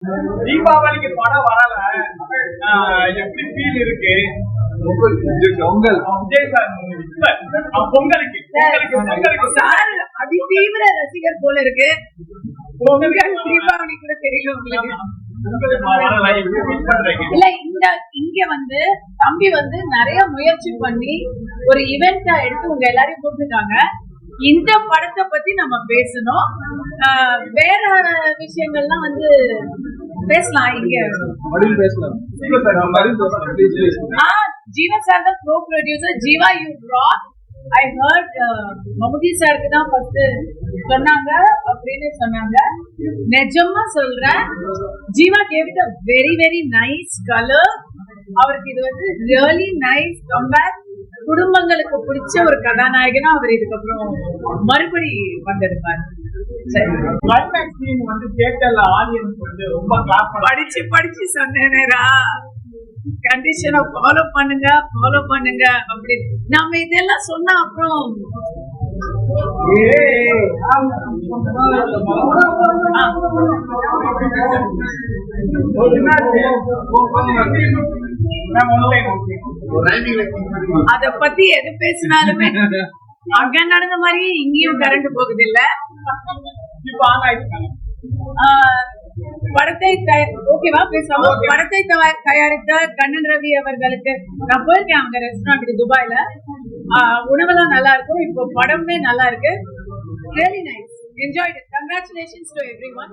தீபாவளிக்கு படம் வரல, எப்படி ஃபீல் இருக்கு? பொங்கல் விஜய் சார் பொங்கலுக்கு சார் அதிதீவிர ரசிகர் போல இருக்கு. பொங்கல் தீபாவளி கூட தெரியல உங்களுக்கு. இல்ல இங்க வந்து தம்பி வந்து நிறைய முயற்சி பண்ணி ஒரு ஈவெண்டா எடுத்து உங்க எல்லாரையும் கூப்பிட்டுருக்காங்க. இந்த படத்தை பத்தி நம்ம பேசணும். வேற விஷயங்கள்லாம் வந்து பேசலாம். இங்க ஜீவா சார் தான் bro producer. Jeeva you rock. I heard Mammootty சாருக்கு தான் ஃபர்ஸ்ட் சொன்னாங்க அப்படின்னு சொன்னாங்க. நிஜமா சொல்றேன், Jeeva gave it a very very nice color. அவருக்கு இது வந்து ரியலி நைஸ் கம்பேக். குடும்பங்களுக்கு பிடிச்ச ஒரு கதாநாயகனா அவர் இதுக்கப்புறம் மறுபடி வந்திருப்பாரு. வந்து தியேட்டர்ல ஆடியன்ஸ் வந்து ரொம்ப கிளாப் படிச்சு சொன்னேனேரா, கண்டிஷனை ஃபாலோ பண்ணுங்க அப்படின்னு நம்ம இதெல்லாம் சொன்னா அப்புறம் அத பத்தி எது பேசினாலுமே அங்க நடந்த மாதிரி இங்கேயும் கரண்ட் போகுது இல்ல. படத்தை ஓகேவா பேசாம படத்தை தயாரித்த கண்ணன் ரவி அவர்களுக்கு நான் போயிருக்கேன் அவங்க ரெஸ்டாரண்ட்டுக்கு துபாயில. உணவெல்லாம் நல்லா இருக்கும். இப்போ படமே நல்லா இருக்கு. Really nice. Enjoyed it. Congratulations to everyone.